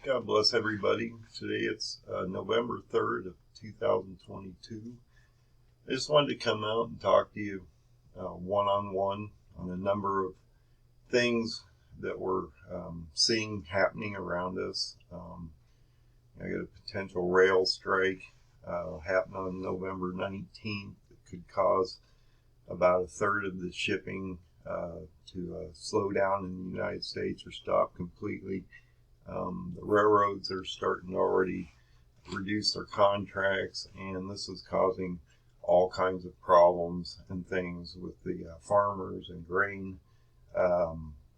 God bless everybody. Today it's November 3rd of 2022. I just wanted to come out and talk to you one-on-one on a number of things that we're seeing happening around us. I got a potential rail strike happen on November 19th that could cause about a third of the shipping to slow down in the United States or stop completely. The railroads are starting to already reduce their contracts, and this is causing all kinds of problems and things with the farmers and grain,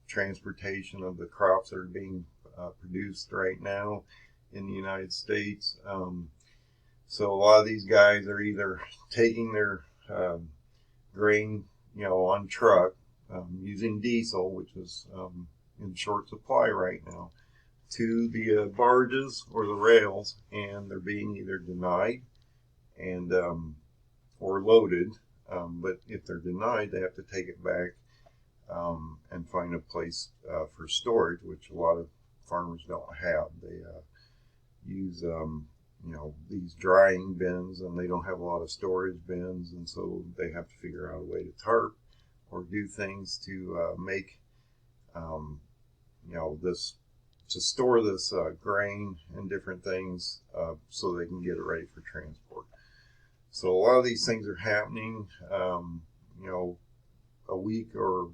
transportation of the crops that are being produced right now in the United States. So a lot of these guys are either taking their grain, on truck, using diesel, which is in short supply right now, to the barges or the rails, and they're being either denied and or loaded. But if they're denied, they have to take it back and find a place for storage, which a lot of farmers don't have. They use these drying bins, and they don't have a lot of storage bins, and so they have to figure out a way to tarp or do things to make this, to store this grain and different things so they can get it ready for transport. So a lot of these things are happening. A week or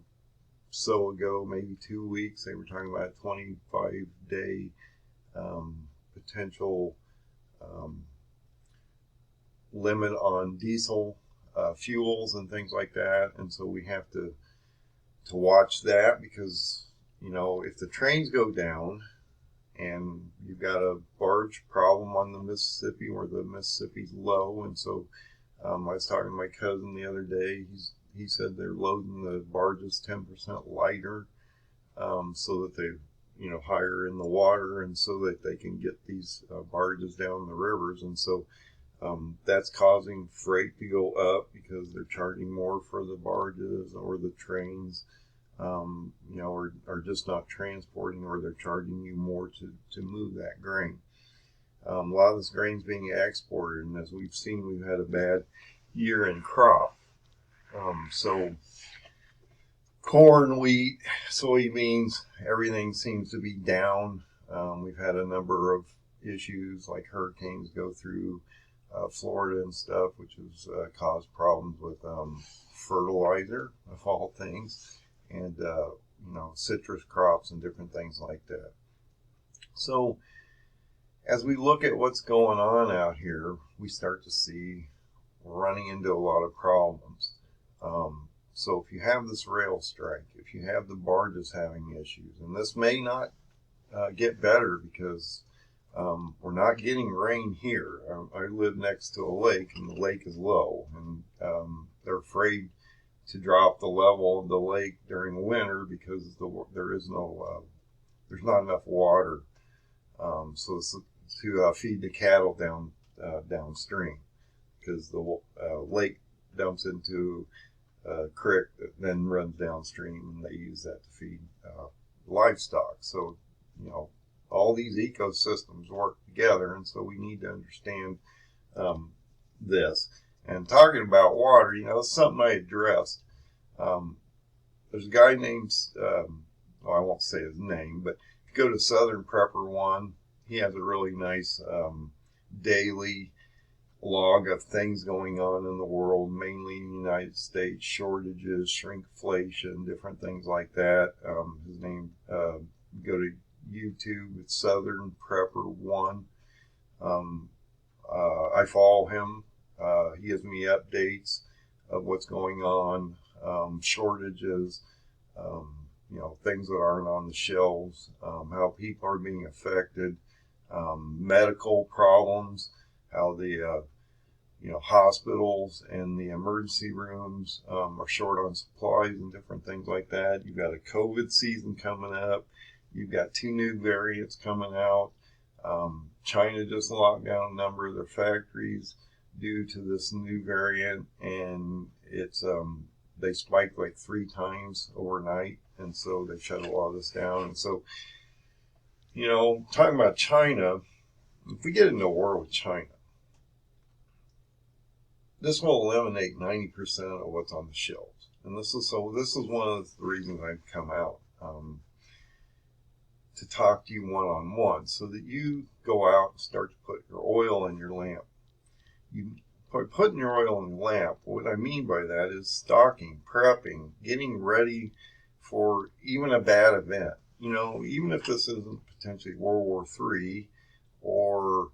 so ago, maybe 2 weeks, they were talking about a 25-day potential limit on diesel fuels and things like that. And so we have to watch that, because if the trains go down and you've got a barge problem on the Mississippi where the Mississippi's low, and so I was talking to my cousin the other day. He said they're loading the barges 10% lighter so that they higher in the water, and so that they can get these barges down the rivers. And so that's causing freight to go up because they're charging more for the barges, or the trains are just not transporting, or they're charging you more to move that grain. A lot of this grain's being exported, and as we've seen, we've had a bad year in crop. So corn, wheat, soybeans, everything seems to be down. We've had a number of issues like hurricanes go through Florida and stuff, which has caused problems with fertilizer, of all things, and citrus crops and different things like that. So as we look at what's going on out here, we start to see we're running into a lot of problems. So if you have this rail strike, if you have the barges having issues, and this may not get better because we're not getting rain here. I live next to a lake, and the lake is low, and they're afraid to drop the level of the lake during winter because there's not enough water to feed the cattle downstream, because the lake dumps into a creek that then runs downstream, and they use that to feed livestock. So all these ecosystems work together, and so we need to understand this. And talking about water, it's something I addressed. There's a guy named, I won't say his name, but if you go to Southern Prepper One, he has a really nice daily log of things going on in the world, mainly in the United States, shortages, shrinkflation, different things like that. His name, go to YouTube, it's Southern Prepper One. I follow him. He gives me updates of what's going on, shortages, things that aren't on the shelves, how people are being affected, medical problems, how the hospitals and the emergency rooms are short on supplies and different things like that. You've got a COVID season coming up. You've got 2 new variants coming out. China just locked down a number of their factories due to this new variant, and it's they spiked like 3 times overnight, and so they shut a lot of this down. And so Talking about China, if we get into a war with China, this will eliminate 90% of what's on the shelves. And this is one of the reasons I've come out to talk to you one-on-one, so that you go out and start to put your oil in your lamp. By putting your oil in the lamp, what I mean by that is stocking, prepping, getting ready for even a bad event. Even if this isn't potentially World War III or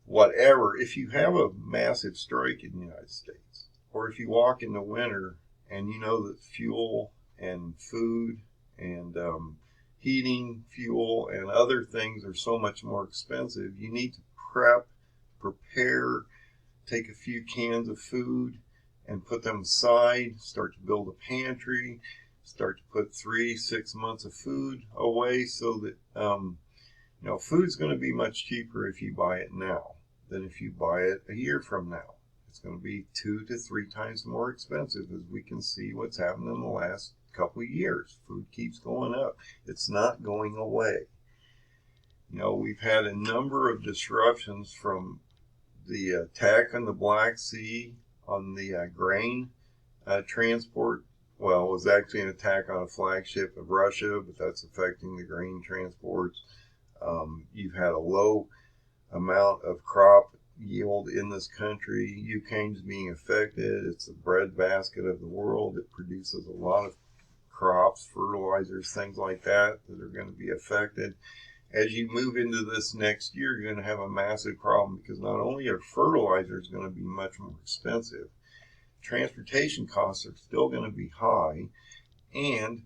whatever, if you have a massive strike in the United States, or if you walk in the winter and you know that fuel and food and heating fuel and other things are so much more expensive, you need to prepare, take a few cans of food and put them aside, start to build a pantry, start to put 3-6 months of food away, so that food's going to be much cheaper if you buy it now than if you buy it a year from now. It's going to be 2 to 3 times more expensive, as we can see what's happened in the last couple of years. Food keeps going up. It's not going away. We've had a number of disruptions from the attack on the Black Sea on the grain transport. Well, it was actually an attack on a flagship of Russia, but that's affecting the grain transports. You've had a low amount of crop yield in this country. Ukraine's being affected. It's the breadbasket of the world. It produces a lot of crops, fertilizers, things like that are going to be affected. As you move into this next year, you're going to have a massive problem, because not only are fertilizers going to be much more expensive, transportation costs are still going to be high, and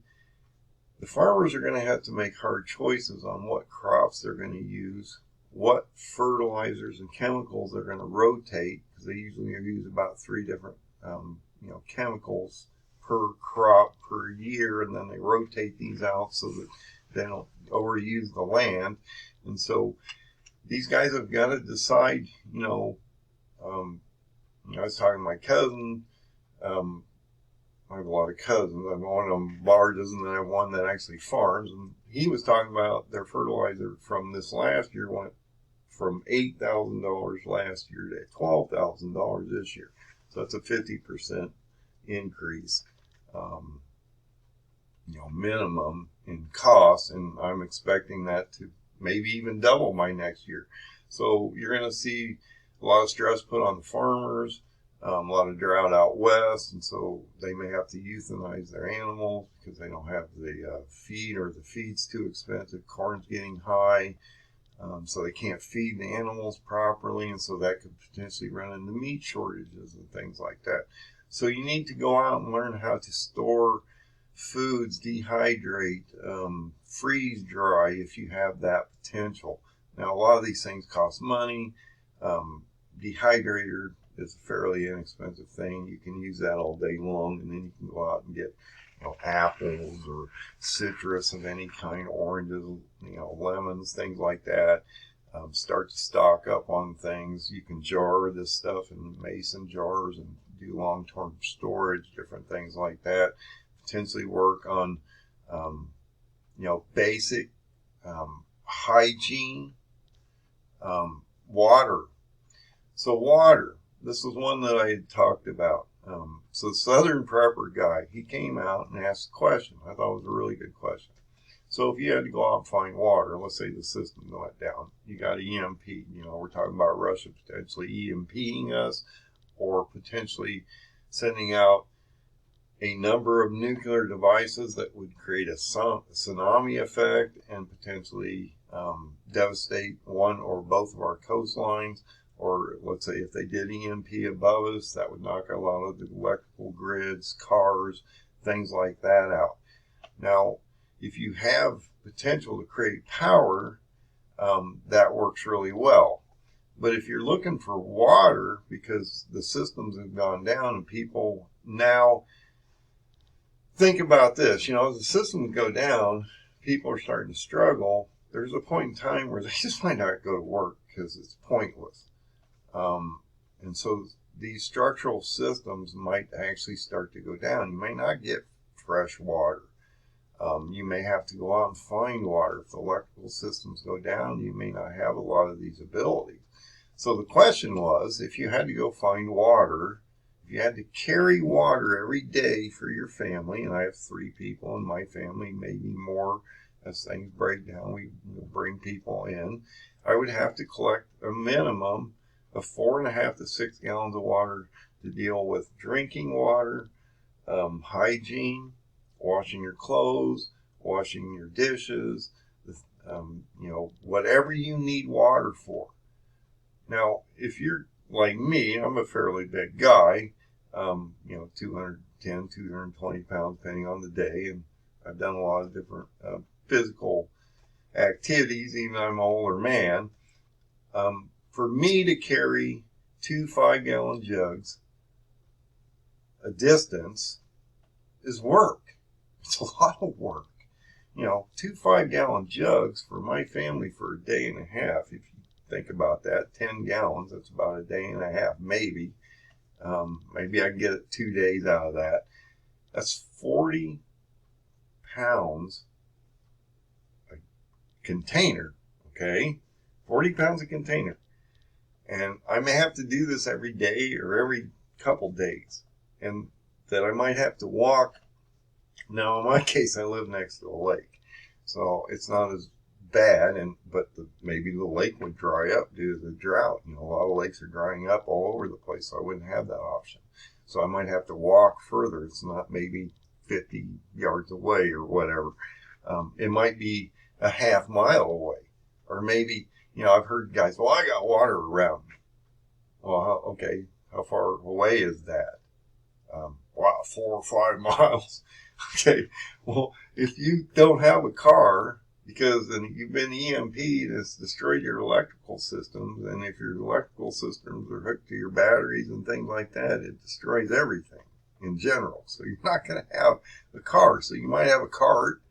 the farmers are going to have to make hard choices on what crops they're going to use, what fertilizers and chemicals they're going to rotate, because they usually use about 3 different chemicals per crop per year, and then they rotate these out so that they don't overuse the land. And so these guys have got to decide. I was talking to my cousin. I have a lot of cousins. I have one of them barges, and then I have one that actually farms. And he was talking about their fertilizer from this last year went from $8,000 last year to $12,000 this year. So that's a 50% increase, minimum in cost. And I'm expecting that to maybe even double by next year. So you're going to see a lot of stress put on the farmers. A lot of drought out west, and so they may have to euthanize their animals because they don't have the feed, or the feed's too expensive. Corn's getting high, so they can't feed the animals properly, and so that could potentially run into meat shortages and things like that. So you need to go out and learn how to store foods, dehydrate, freeze dry if you have that potential. Now, a lot of these things cost money. Dehydrator is a fairly inexpensive thing. You can use that all day long, and then you can go out and get apples or citrus of any kind, oranges, lemons, things like that. Start to stock up on things. You can jar this stuff in mason jars and do long-term storage, different things like that. Potentially work on basic hygiene. Water. So water. This was one that I had talked about. So the Southern Prepper guy, he came out and asked a question. I thought it was a really good question. So if you had to go out and find water, let's say the system went down, you got EMP. We're talking about Russia potentially EMPing us, or potentially sending out a number of nuclear devices that would create a tsunami effect and potentially devastate one or both of our coastlines. Or let's say if they did EMP above us, that would knock a lot of the electrical grids, cars, things like that out. Now, if you have potential to create power, that works really well. But if you're looking for water, because the systems have gone down and people now, think about this, as the systems go down, people are starting to struggle. There's a point in time where they just might not go to work because it's pointless. And so these structural systems might actually start to go down. You may not get fresh water. You may have to go out and find water. If the electrical systems go down, you may not have a lot of these abilities. So the question was, if you had to go find water, if you had to carry water every day for your family, and I have 3 people in my family, maybe more as things break down, we bring people in, I would have to collect a minimum of 4.5 to 6 gallons of water to deal with drinking water, hygiene, washing your clothes, washing your dishes, whatever you need water for. Now, if you're like me, I'm a fairly big guy, 210, 220 pounds, depending on the day, and I've done a lot of different physical activities, even though I'm an older man. For me to carry 2 5-gallon jugs a distance is work. It's a lot of work. 2 5-gallon jugs for my family for a day and a half. If you think about that, 10 gallons, that's about a day and a half, maybe. Maybe I can get 2 days out of that. That's 40 pounds a container, okay? 40 pounds a container. And I may have to do this every day or every couple days. And that I might have to walk. Now, in my case, I live next to a lake, so it's not as bad. But maybe the lake would dry up due to the drought. A lot of lakes are drying up all over the place, so I wouldn't have that option. So I might have to walk further. It's not maybe 50 yards away or whatever. It might be a half mile away, or maybe I've heard guys, well, I got water around me. Well, okay, how far away is that? Wow, 4 or 5 miles. Okay, well, if you don't have a car because you've been EMP'd, it's destroyed your electrical systems, and if your electrical systems are hooked to your batteries and things like that, it destroys everything in general. So you're not going to have a car. So you might have a cart,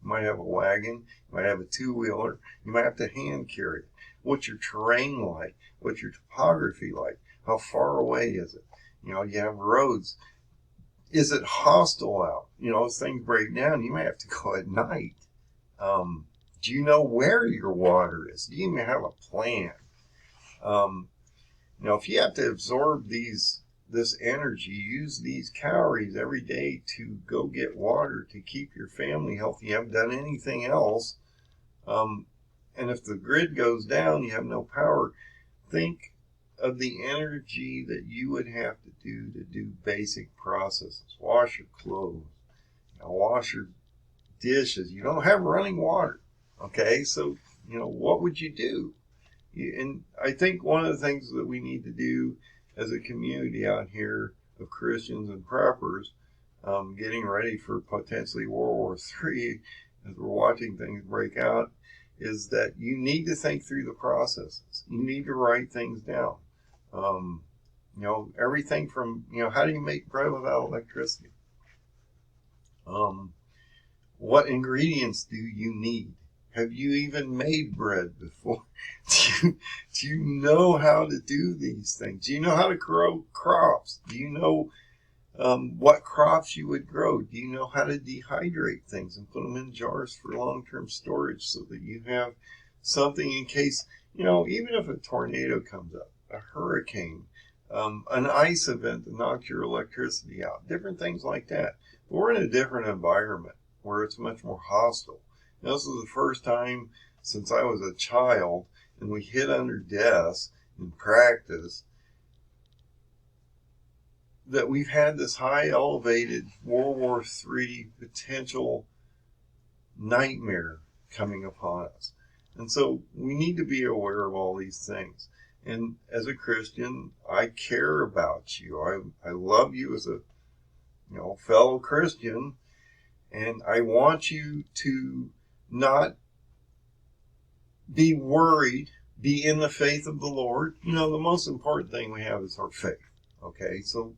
you might have a wagon, you might have a 2-wheeler, you might have to hand carry it. What's your terrain like? What's your topography like? How far away is it? You have roads. Is it hostile out? As things break down, you may have to go at night. Do you know where your water is? Do you even have a plan? If you have to absorb this energy, use these calories every day to go get water to keep your family healthy, you haven't done anything else, and if the grid goes down, you have no power, think of the energy that you would have to do basic processes. Wash your clothes, wash your dishes. You don't have running water. Okay, so what would you do? And I think one of the things that we need to do as a community out here of Christians and preppers, getting ready for potentially World War III, as we're watching things break out, is that you need to think through the processes. You need to write things down. Everything from, how do you make bread without electricity? What ingredients do you need? Have you even made bread before? Do you know how to do these things? Do you know how to grow crops? Do you know what crops you would grow? Do you know how to dehydrate things and put them in jars for long-term storage so that you have something in case, even if a tornado comes up, a hurricane, an ice event that knocks your electricity out, different things like that. But we're in a different environment where it's much more hostile. This is the first time since I was a child and we hid under desks in practice that we've had this high elevated World War III potential nightmare coming upon us. And so we need to be aware of all these things. And as a Christian, I care about you. I love you as a fellow Christian, and I want you to not be worried, be in the faith of the Lord. The most important thing we have is our faith. Okay, so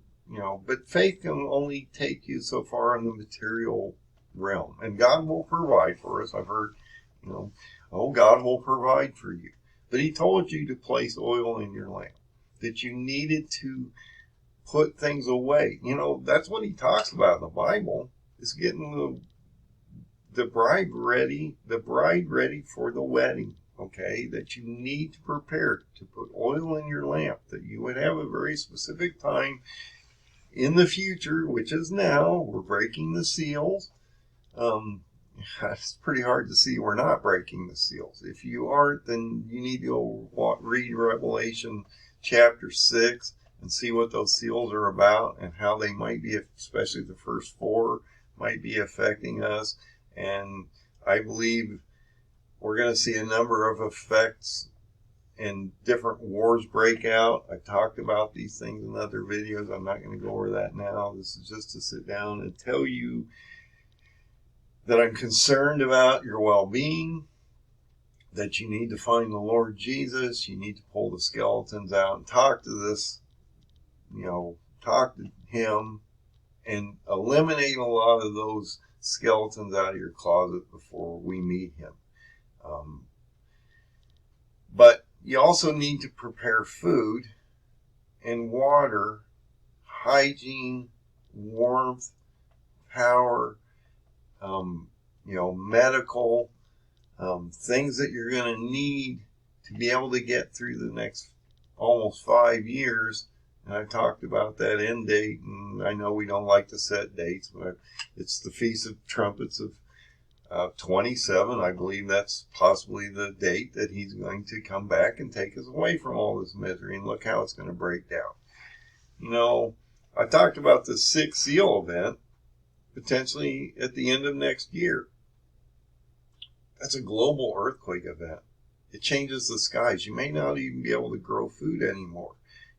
but faith can only take you so far in the material realm, and God will provide for us. I've heard, God will provide for you. But he told you to place oil in your lamp, that you needed to put things away. That's what he talks about in the Bible, is getting the bride ready for the wedding, okay, that you need to prepare to put oil in your lamp, that you would have a very specific time in the future, which is now. We're breaking the seals. It's pretty hard to see we're not breaking the seals. If you aren't, then you need to go read Revelation chapter 6 and see what those seals are about and how they might be, especially the first 4, might be affecting us. And I believe we're going to see a number of effects and different wars break out. I talked about these things in other videos. I'm not going to go over that now. This is just to sit down and tell you that I'm concerned about your well-being, that you need to find the Lord Jesus. You need to pull the skeletons out and talk to talk to him and eliminate a lot of those skeletons out of your closet before we meet him. But you also need to prepare food and water, hygiene, warmth, power, medical, things that you're going to need to be able to get through the next almost 5 years. And I talked about that end date, and I know we don't like to set dates, but it's the Feast of Trumpets of 27. I believe that's possibly the date that he's going to come back and take us away from all this misery, and look how it's going to break down. I talked about the 6th seal event, potentially at the end of next year. That's a global earthquake event. It changes the skies. You may not even be able to grow food anymore.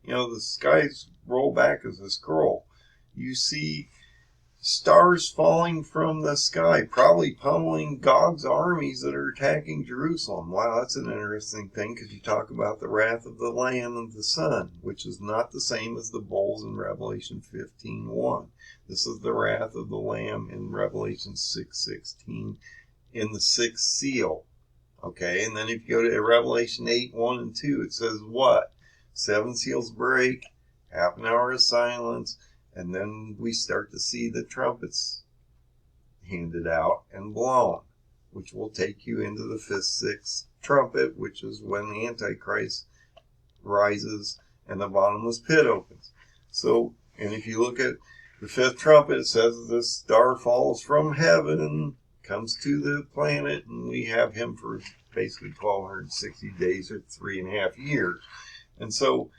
The skies roll back as a scroll. You see stars falling from the sky, probably pummeling Gog's armies that are attacking Jerusalem. Wow, that's an interesting thing, because you talk about the wrath of the Lamb and the Son, which is not the same as the bowls in Revelation 15:1. This is the wrath of the Lamb in Revelation 6:16 in the 6th seal. Okay, and then if you go to Revelation 8:1 and 2, it says what? 7 seals break, half an hour of silence, and then we start to see the trumpets handed out and blown, which will take you into the 5th, 6th trumpet, which is when the Antichrist rises and the bottomless pit opens. So, and if you look at the 5th trumpet, it says the star falls from heaven, comes to the planet, and we have him for basically 1,260 days or 3.5 years. And so,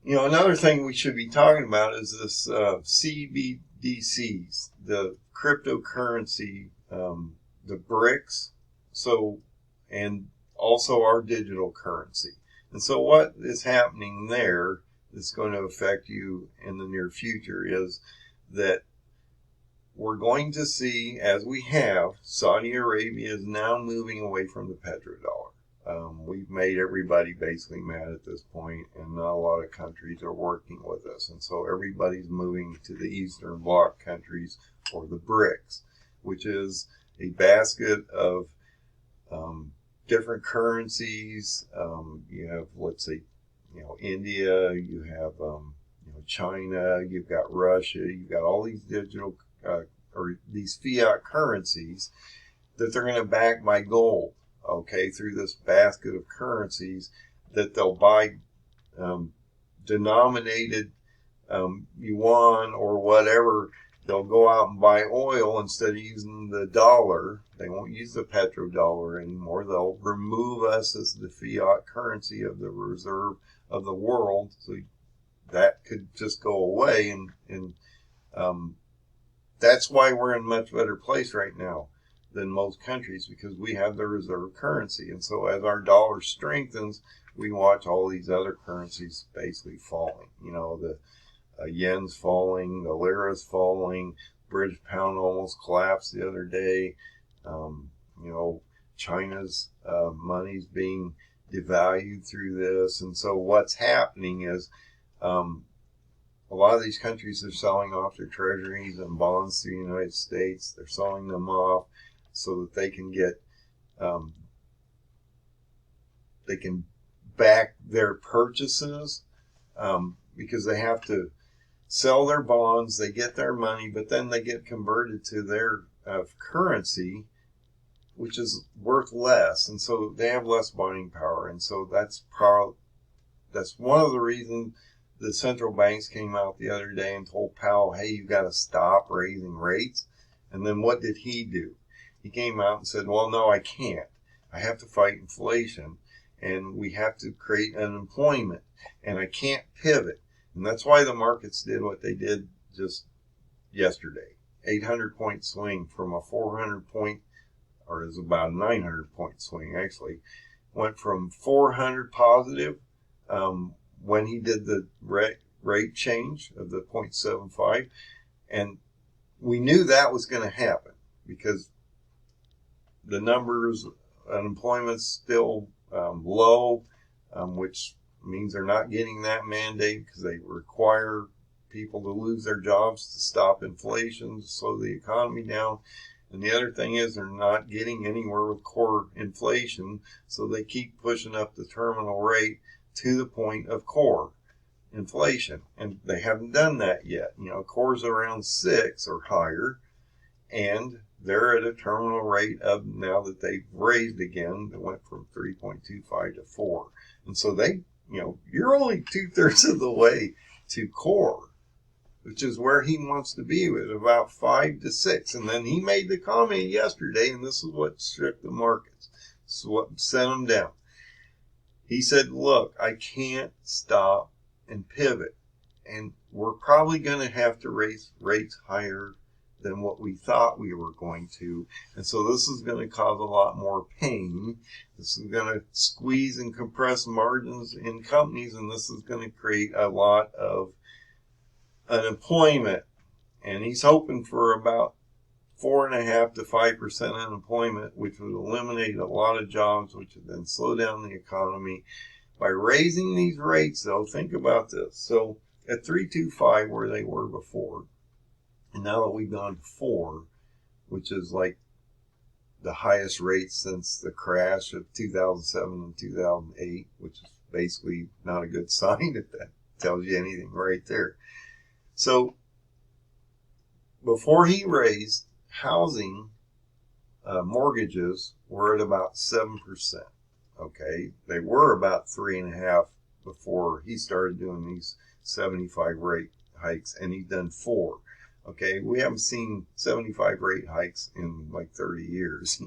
another thing we should be talking about is this CBDCs, the cryptocurrency, the BRICS, and also our digital currency. And so what is happening there that's going to affect you in the near future is that we're going to see, as we have, Saudi Arabia is now moving away from the petrodollar. We've made everybody basically mad at this point, and not a lot of countries are working with us. And so everybody's moving to the Eastern Bloc countries, or the BRICS, which is a basket of different currencies. You have, let's say, India, you have China, you've got Russia, you've got all these digital or these fiat currencies that they're going to back by gold, okay, through this basket of currencies that they'll buy denominated yuan or whatever. They'll go out and buy oil instead of using the dollar. They won't use the petrodollar anymore. They'll remove us as the fiat currency of the reserve of the world. So that could just go away. And that's why we're in a much better place right now than most countries, because we have the reserve currency. And so as our dollar strengthens, we watch all these other currencies basically falling. The yen's falling, the lira's falling, British pound almost collapsed the other day. China's money's being devalued through this. And so what's happening is a lot of these countries are selling off their treasuries and bonds to the United States. They're selling them off so that they can get, they can back their purchases, because they have to sell their bonds, they get their money, but then they get converted to their of currency, which is worth less, and so they have less buying power, and so that's one of the reasons the central banks came out the other day and told Powell, hey, you got to stop raising rates. And then what did he do? He came out and said, well, no, I can't. I have to fight inflation, and we have to create unemployment, and I can't pivot. And that's why the markets did what they did just yesterday. 800-point swing from a 400-point, or it was about a 900-point swing actually. Went from 400 positive when he did the rate change of the 0.75. And we knew that was going to happen because the numbers, unemployment's still low, which means they're not getting that mandate because they require people to lose their jobs to stop inflation, to slow the economy down. And the other thing is they're not getting anywhere with core inflation, so they keep pushing up the terminal rate to the point of core inflation. And they haven't done that yet. Core's around 6 or higher, and they're at a terminal rate of, now that they've raised again, that went from 3.25 to 4. And so you're only 2/3 of the way to core, which is where he wants to be, with about 5 to 6. And then he made the comment yesterday, and this is what shook the markets. This is what sent them down. He said, look, I can't stop and pivot, and we're probably going to have to raise rates higher than what we thought we were going to. And so this is going to cause a lot more pain. This is going to squeeze and compress margins in companies, and this is going to create a lot of unemployment. And he's hoping for about 4.5% to 5% unemployment, which would eliminate a lot of jobs, which would then slow down the economy. By raising these rates, though, think about this. So at 3.25, where they were before, and now that we've gone to 4, which is like the highest rate since the crash of 2007 and 2008, which is basically not a good sign if that tells you anything right there. So before he raised, housing mortgages were at about 7%. Okay, they were about 3.5% before he started doing these 75 rate hikes, and he's done 4. Okay, we haven't seen 75 rate hikes in like 30 years.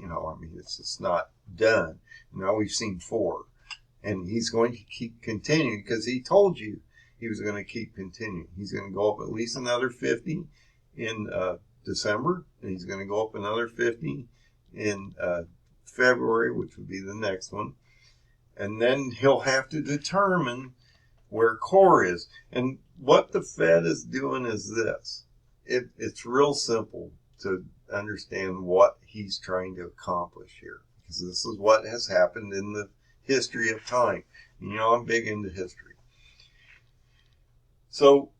It's just not done. Now we've seen 4, and he's going to keep continuing because he told you he was going to keep continuing. He's going to go up at least another 50 in December, and he's going to go up another 50 in February, which would be the next one. And then he'll have to determine where core is. And what the Fed is doing is this. It's real simple to understand what he's trying to accomplish here, because this is what has happened in the history of time. I'm big into history. So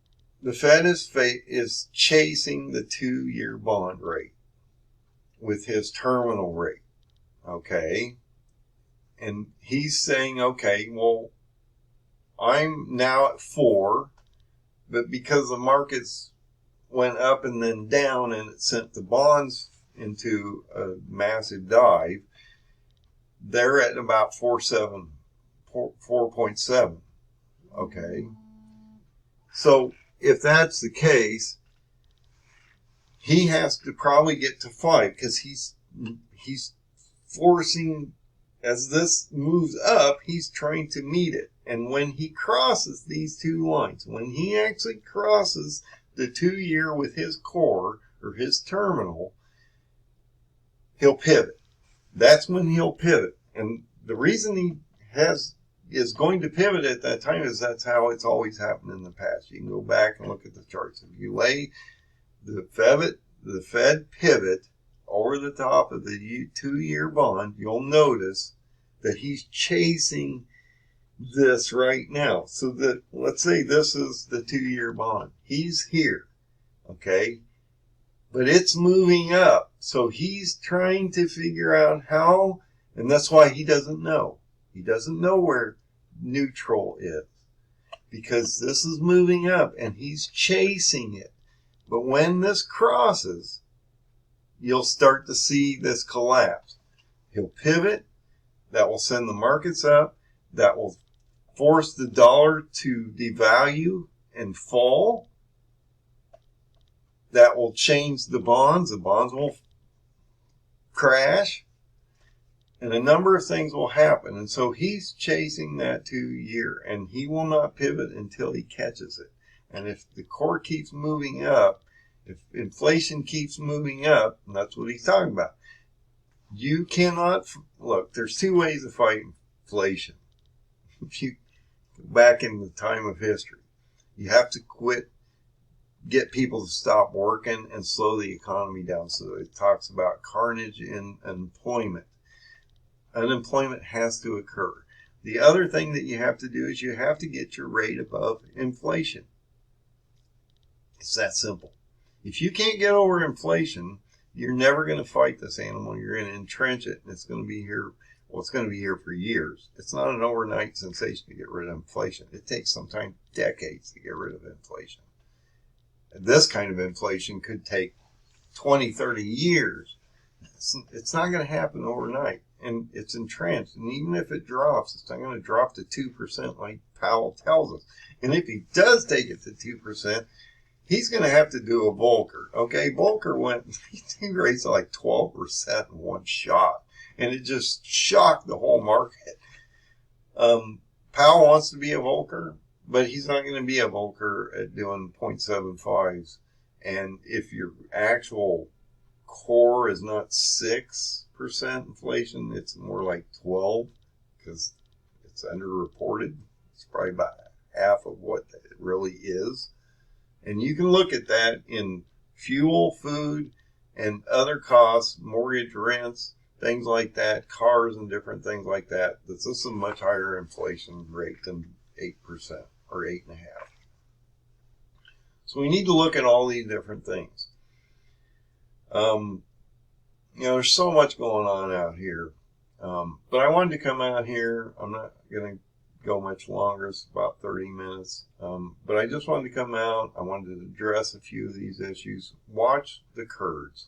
the Fed is chasing the 2-year bond rate with his terminal rate, okay? And he's saying, okay, well, I'm now at 4, but because the markets went up and then down and it sent the bonds into a massive dive, they're at about 4.7. Okay. So if that's the case, he has to probably get to 5 because he's forcing, as this moves up, he's trying to meet it. And when he crosses these two lines, when he actually crosses the 2-year with his core or his terminal, he'll pivot. That's when he'll pivot. And the reason he is going to pivot at that time is that's how it's always happened in the past. You can go back and look at the charts. If you lay the Fed pivot over the top of the 2-year bond, you'll notice that he's chasing this right now. So that, let's say this is the 2-year bond. He's here, okay? But it's moving up. So he's trying to figure out how, and that's why he doesn't know. He doesn't know where neutral is, because this is moving up and he's chasing it. But when this crosses, you'll start to see this collapse. He'll pivot. That will send the markets up. That will force the dollar to devalue and fall. That will change the bonds. The bonds will crash. And a number of things will happen. And so he's chasing that 2 year. And he will not pivot until he catches it. And if the core keeps moving up, if inflation keeps moving up, and that's what he's talking about, you cannot, look, there's two ways to fight inflation. If you go back in the time of history, you have to get people to stop working and slow the economy down. So it talks about carnage in employment. Unemployment has to occur. The other thing that you have to do is you have to get your rate above inflation. It's that simple. If you can't get over inflation, you're never going to fight this animal. You're going to entrench it, and it's going to be here. Well, it's going to be here for years. It's not an overnight sensation to get rid of inflation. It takes sometimes decades to get rid of inflation. And this kind of inflation could take 20, 30 years. It's not going to happen overnight, and it's entrenched. And even if it drops, it's not going to drop to 2% like Powell tells us. And if he does take it to 2%, he's going to have to do a Volcker. Okay, Volcker he raised like 12% in one shot, and it just shocked the whole market. Powell wants to be a Volcker, but he's not going to be a Volcker at doing 0.75s. And if your actual core is not 6% inflation, it's more like 12 because it's underreported. It's probably about half of what it really is. And you can look at that in fuel, food, and other costs, mortgage, rents, things like that, cars and different things like that. This is a much higher inflation rate than 8% or 8.5%. So we need to look at all these different things. There's so much going on out here. But I wanted to come out here. I'm not going to go much longer. It's about 30 minutes. But I just wanted to come out. I wanted to address a few of these issues. Watch the Kurds.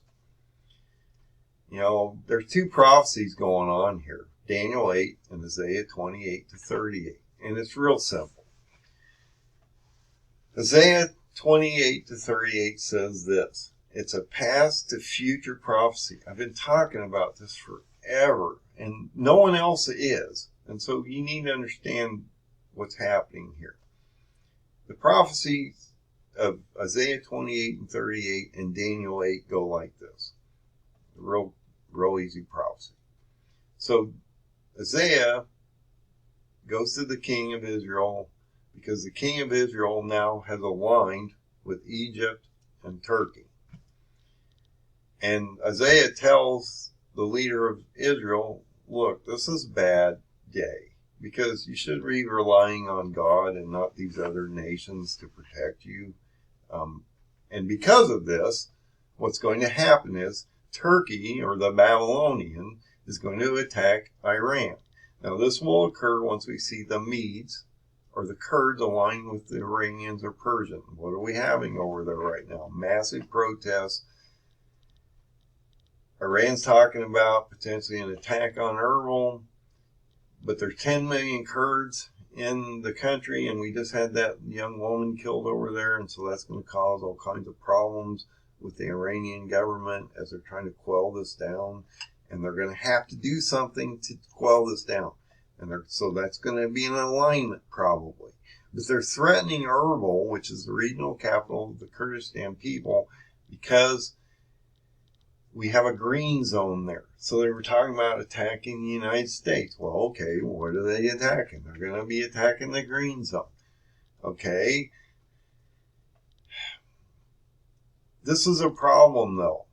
There's two prophecies going on here. Daniel 8 and Isaiah 28 to 38. And it's real simple. Isaiah 28 to 38 says this. It's a past to future prophecy. I've been talking about this forever, and no one else is. And so you need to understand what's happening here. The prophecies of Isaiah 28 and 38 and Daniel 8 go like this. Real easy prophecy. So Isaiah goes to the king of Israel because the king of Israel now has aligned with Egypt and Turkey. And Isaiah tells the leader of Israel, look, this is a bad day because you should be relying on God and not these other nations to protect you. And because of this, what's going to happen is Turkey, or the Babylonian, is going to attack Iran. Now, this will occur once we see the Medes or the Kurds align with the Iranians or Persians. What are we having over there right now? Massive protests. Iran's talking about potentially an attack on Erbil, but there's 10 million Kurds in the country, and we just had that young woman killed over there, and so that's going to cause all kinds of problems with the Iranian government as they're trying to quell this down, and they're going to have to do something to quell this down. So that's going to be an alignment probably. But they're threatening Erbil, which is the regional capital of the Kurdistan people, because we have a green zone there. So they were talking about attacking the United States. Well, okay, what are they attacking? They're going to be attacking the green zone. Okay. This is a problem, though.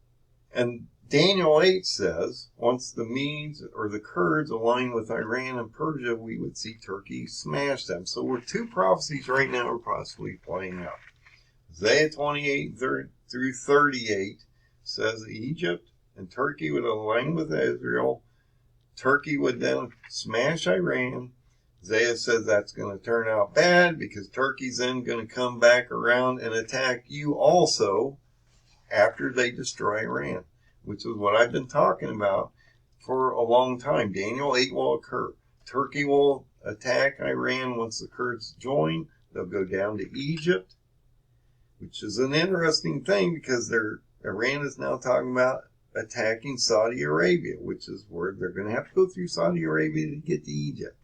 And Daniel 8 says, once the Medes or the Kurds align with Iran and Persia, we would see Turkey smash them. So we're two prophecies right now are possibly playing out. Isaiah 28 through 38 says that Egypt and Turkey would align with Israel. Turkey would then smash Iran. Isaiah says that's going to turn out bad because Turkey's then going to come back around and attack you also after they destroy Iran. which is what I've been talking about for a long time. Daniel 8 will occur. Turkey will attack Iran once the Kurds join. They'll go down to Egypt, which is an interesting thing because Iran is now talking about attacking Saudi Arabia, which is where they're going to have to go through Saudi Arabia to get to Egypt.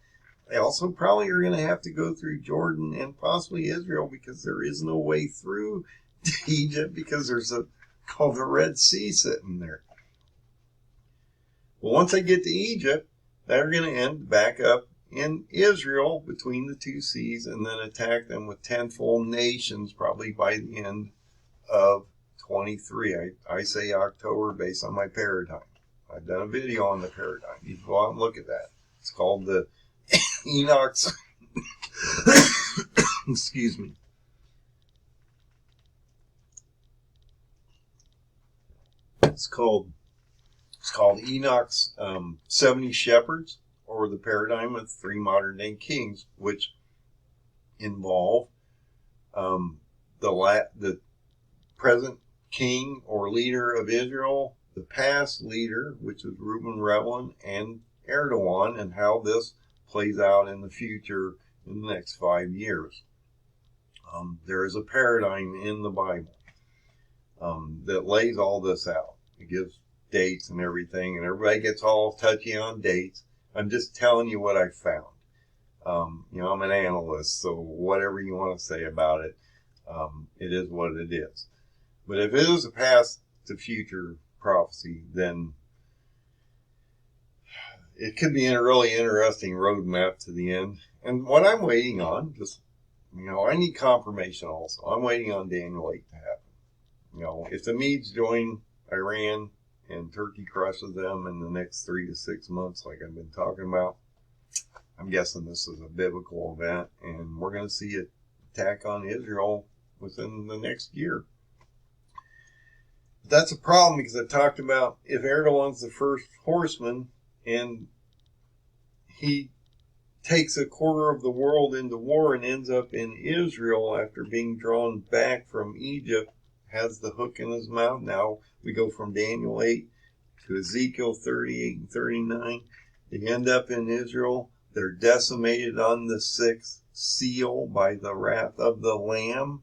They also probably are going to have to go through Jordan and possibly Israel because there is no way through to Egypt because there's called the Red Sea sitting there. Well, once they get to Egypt, they're going to end back up in Israel between the two seas and then attack them with 10 full nations probably by the end of 23. I say October based on my paradigm. I've done a video on the paradigm. You can go out and look at that. It's called the Enoch's excuse me. It's called Enoch's 70 Shepherds, or the paradigm of 3 modern day kings, which involve the present king or leader of Israel, the past leader, which is Reuben Rivlin, and Erdogan, and how this plays out in the future in the next 5 years. There is a paradigm in the Bible that lays all this out. It gives dates and everything, and everybody gets all touchy on dates. I'm just telling you what I found. I'm an analyst, so whatever you want to say about it, it is what it is. But if it is a past to future prophecy, then it could be a really interesting roadmap to the end. And what I'm waiting on, I need confirmation also. I'm waiting on Daniel 8 to happen. If the Medes join Iran and Turkey crushes them in the next 3 to 6 months, like I've been talking about, I'm guessing this is a biblical event, and we're going to see an attack on Israel within the next year. That's a problem because I talked about if Erdogan's the first horseman and he takes a quarter of the world into war and ends up in Israel after being drawn back from Egypt, has the hook in his mouth. Now we go from Daniel 8 to Ezekiel 38 and 39. They end up in Israel. They're decimated on the 6th seal by the wrath of the Lamb.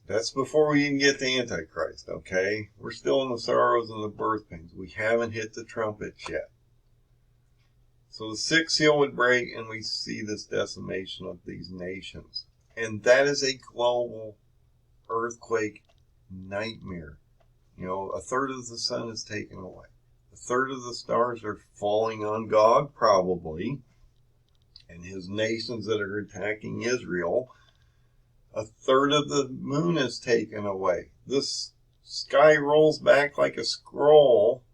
That's before we even get to Antichrist, okay? We're still in the sorrows and the birth pains. We haven't hit the trumpets yet. So the 6th seal would break and we see this decimation of these nations. And that is a global earthquake nightmare. A third of the sun is taken away. A third of the stars are falling on God, probably, and his nations that are attacking Israel. A third of the moon is taken away. This sky rolls back like a scroll.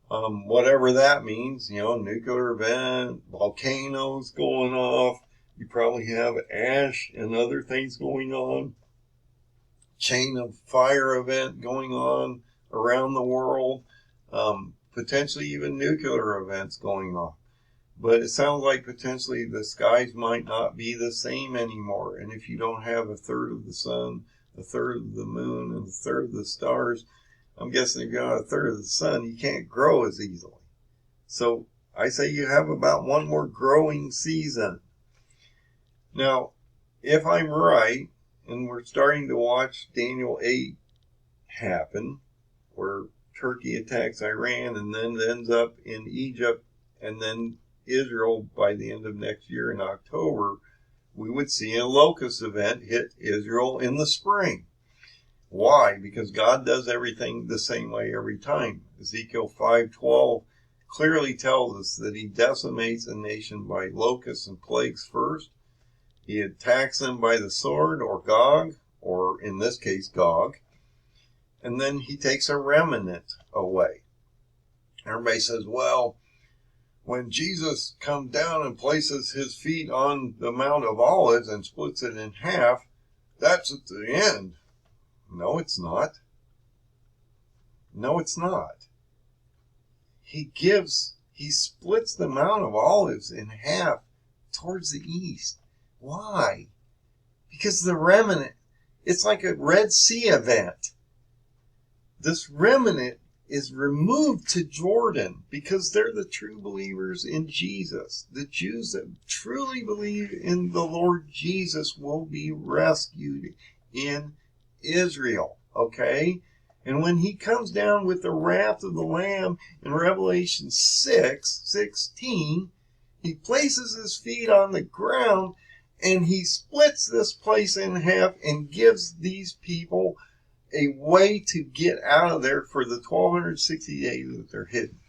Whatever that means, nuclear event, volcanoes going off. You probably have ash and other things going on. Chain of fire event going on around the world. Potentially even nuclear events going on. But it sounds like potentially the skies might not be the same anymore. And if you don't have a third of the sun, a third of the moon, and a third of the stars, I'm guessing if you don't have a third of the sun, you can't grow as easily. So I say you have about one more growing season. Now, if I'm right, and we're starting to watch Daniel 8 happen, where Turkey attacks Iran and then ends up in Egypt and then Israel by the end of next year in October, we would see a locust event hit Israel in the spring. Why? Because God does everything the same way every time. Ezekiel 5:12 clearly tells us that he decimates a nation by locusts and plagues first. He attacks them by the sword or Gog, or in this case Gog, and then he takes a remnant away. Everybody says, well, when Jesus comes down and places his feet on the Mount of Olives and splits it in half, that's at the end. No, it's not. No, it's not. He splits the Mount of Olives in half towards the east. Why? Because the remnant, it's like a Red Sea event. this remnant is removed to Jordan because they're the true believers in Jesus. The Jews that truly believe in the Lord Jesus will be rescued in Israel. Okay? And when he comes down with the wrath of the Lamb in Revelation 6:16, he places his feet on the ground and he splits this place in half and gives these people a way to get out of there for the 1260 days that they're hidden.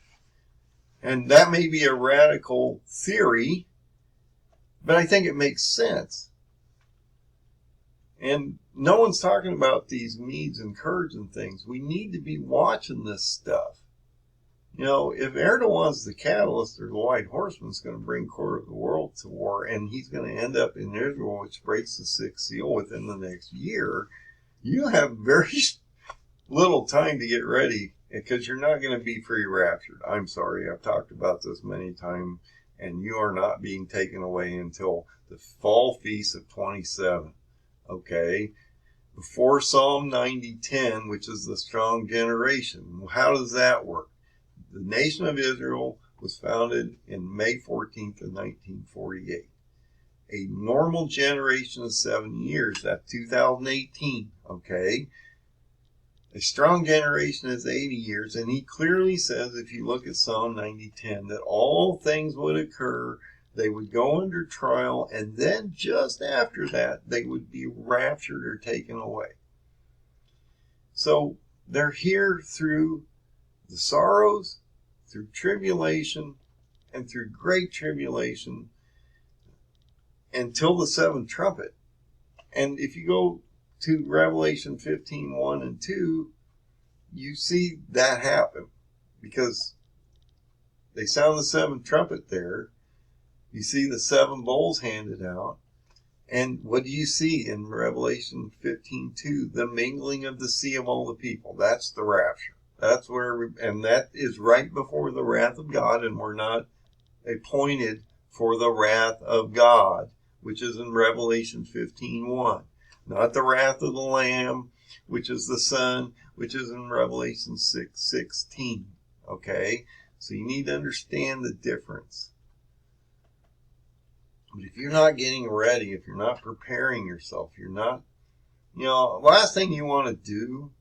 And that may be a radical theory, but I think it makes sense. And no one's talking about these Medes and Kurds and things. We need to be watching this stuff. You know, if Erdogan's the catalyst or the white horseman's going to bring quarter of the world to war, and he's going to end up in Israel, which breaks the sixth seal within the next year, you have very little time to get ready because you're not going to be pre-raptured. I'm sorry, I've talked about this many times, and you are not being taken away until the fall feast of 27. Okay? Before Psalm 90:10, which is the strong generation. How does that work? The nation of Israel was founded in May 14th of 1948. A normal generation of 7 years, that's 2018, okay? A strong generation is 80 years, and he clearly says, if you look at Psalm 90:10, that all things would occur, they would go under trial, and then just after that, they would be raptured or taken away. So they're here through the sorrows, through tribulation, and through great tribulation, until the seventh trumpet. And if you go to Revelation 15:1 and 2, you see that happen because they sound the seventh trumpet there. You see the seven bowls handed out. And what do you see in Revelation 15:2? The mingling of the sea of all the people. That's the rapture. That's where, and that is right before the wrath of God, and we're not appointed for the wrath of God, which is in Revelation 15:1. Not the wrath of the Lamb, which is the Son, which is in Revelation 6:16. Okay? So you need to understand the difference. But if you're not getting ready, if you're not preparing yourself, you're not, last thing you want to do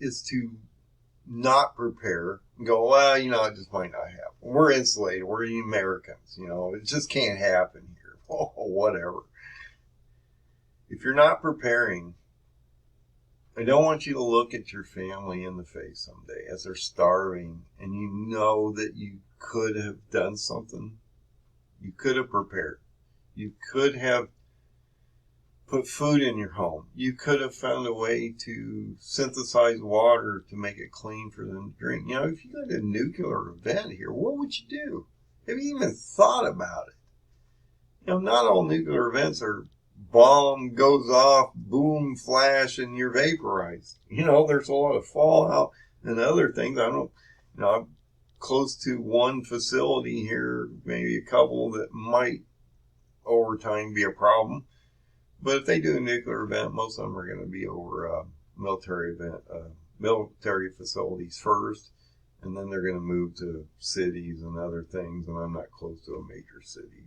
is to not prepare and go, well, it just might not happen. We're insulated. We're the Americans. It just can't happen here. Oh, whatever. If you're not preparing, I don't want you to look at your family in the face someday as they're starving and you know that you could have done something. You could have prepared. You could have put food in your home. You could have found a way to synthesize water to make it clean for them to drink. If you got a nuclear event here, what would you do? Have you even thought about it? Not all nuclear events are bomb goes off, boom, flash, and you're vaporized. There's a lot of fallout and other things. I'm close to one facility here, maybe a couple that might over time be a problem. But if they do a nuclear event, most of them are going to be over military facilities first, and then they're going to move to cities and other things. And I'm not close to a major city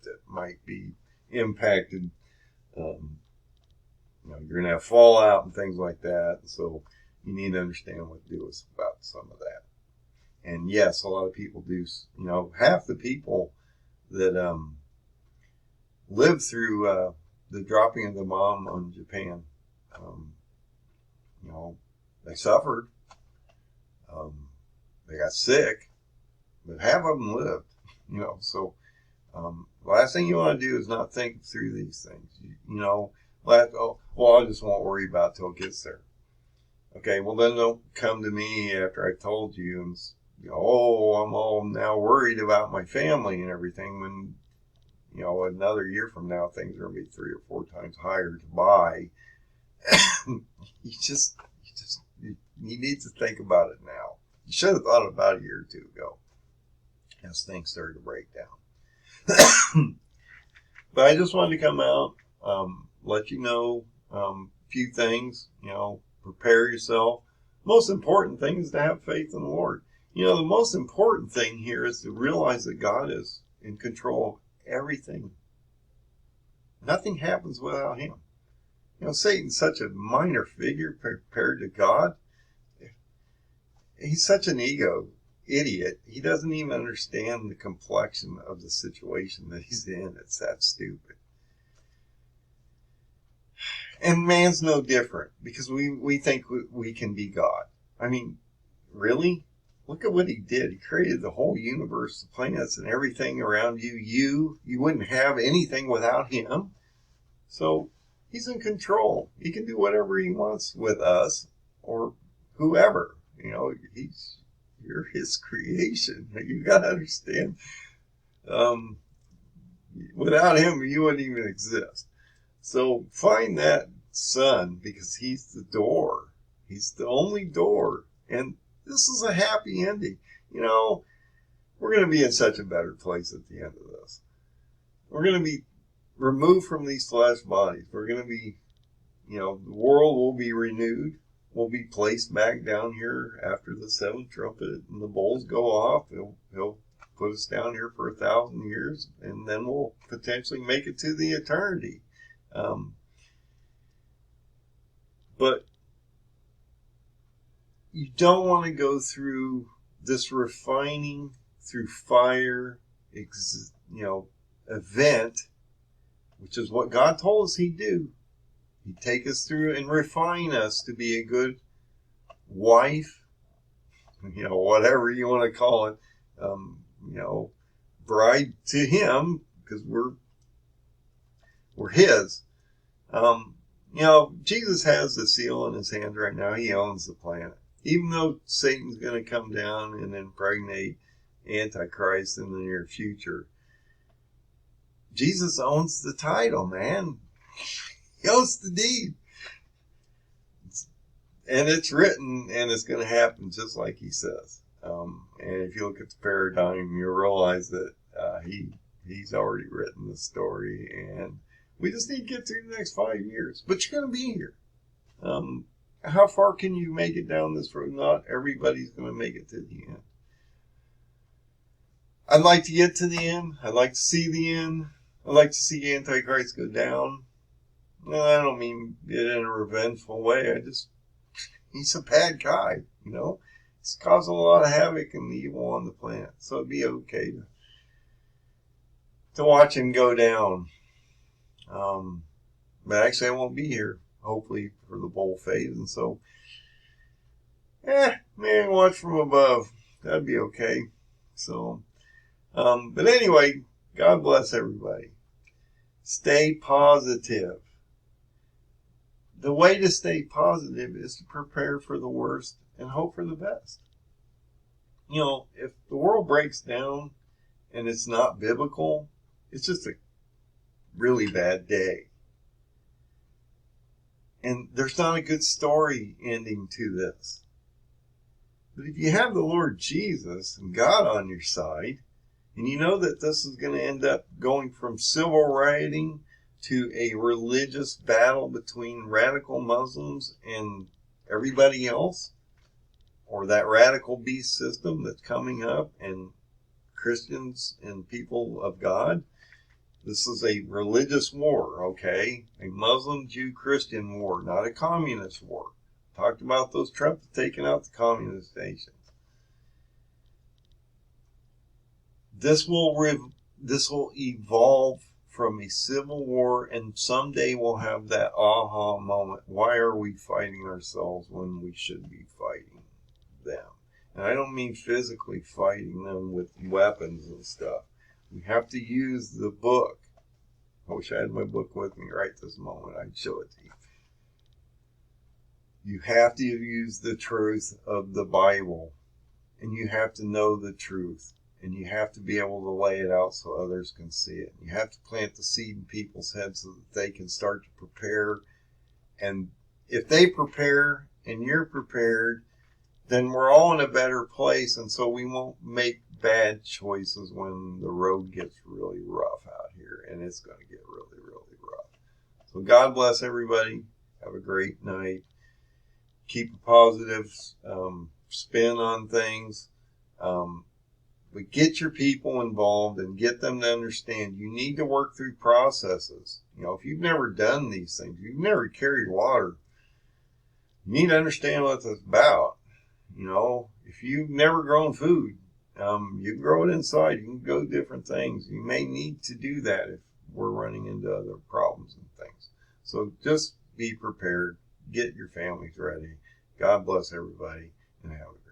that might be impacted. You're going to have fallout and things like that. So you need to understand what to do about some of that. And yes, a lot of people do. Half the people that lived through the dropping of the bomb on Japan, they suffered. They got sick, but half of them lived. So the last thing you want to do is not think through these things. I just won't worry about it till it gets there. Okay, well then don't come to me after I told you and I'm all now worried about my family and everything when, another year from now, things are going to be 3 or 4 times higher to buy. You need to think about it now. You should have thought about it a year or two ago as things started to break down. But I just wanted to come out, let you know, few things, prepare yourself. Most important thing is to have faith in the Lord. The most important thing here is to realize that God is in control of everything. Nothing happens without him. Satan's such a minor figure compared to God. He's such an idiot. He doesn't even understand the complexion of the situation that he's in. It's that stupid. And man's no different, because we think we can be God. I mean, really? Look at what he did. He created the whole universe, the planets, and everything around you. You wouldn't have anything without him. So he's in control. He can do whatever he wants with us or whoever. You're his creation. You got to understand. Without him, you wouldn't even exist. So find that son, because he's the door. He's the only door. And this is a happy ending. We're going to be in such a better place at the end of this. We're going to be removed from these flesh bodies. We're going to be, the world will be renewed. We'll be placed back down here after the seventh trumpet and the bowls go off. He'll put us down here for 1,000 years, and then we'll potentially make it to the eternity. But you don't want to go through this refining through fire, event, which is what God told us he'd do. He'd take us through and refine us to be a good wife, whatever you want to call it, bride to him, because we're his. Jesus has the seal in his hand right now. He owns the planet. Even though Satan's going to come down and impregnate Antichrist in the near future, Jesus owns the title, man. He owns the deed. And it's written, and it's going to happen just like he says. And if you look at the paradigm, you'll realize that he's already written the story, and we just need to get through the next 5 years. But you're going to be here. How far can you make it down this road? Not everybody's going to make it to the end. I'd like to get to the end. I'd like to see the end. I'd like to see Antichrist go down. No, I don't mean it in a revengeful way. He's a bad guy, He's causing a lot of havoc and evil on the planet. So it'd be okay to watch him go down. But actually I won't be here, hopefully, for the bowl phase. And so, maybe watch from above. That'd be okay. So, but anyway, God bless everybody. Stay positive. The way to stay positive is to prepare for the worst and hope for the best. If the world breaks down and it's not biblical, it's just a really bad day. And there's not a good story ending to this. But if you have the Lord Jesus and God on your side, and you know that this is going to end up going from civil rioting to a religious battle between radical Muslims and everybody else, or that radical beast system that's coming up, and Christians and people of God, this is a religious war, okay? A Muslim, Jew, Christian war, not a communist war. Talked about those Trump taking out the communist nations. This will evolve from a civil war, and someday we'll have that aha moment. Why are we fighting ourselves when we should be fighting them? And I don't mean physically fighting them with weapons and stuff. We have to use the book. I wish I had my book with me right this moment. I'd show it to you. You have to use the truth of the Bible, and you have to know the truth. And you have to be able to lay it out so others can see it. You have to plant the seed in people's heads so that they can start to prepare. And if they prepare and you're prepared, then we're all in a better place. And so we won't make bad choices when the road gets really rough out here. And it's going to get really, really rough. So God bless everybody. Have a great night. Keep a positive spin on things. But get your people involved and get them to understand you need to work through processes. You know, if you've never done these things, you've never carried water, you need to understand what it's about. You know, if you've never grown food, you can grow it inside. You can go different things. You may need to do that if we're running into other problems and things. So just be prepared. Get your families ready. God bless everybody, and have a great day.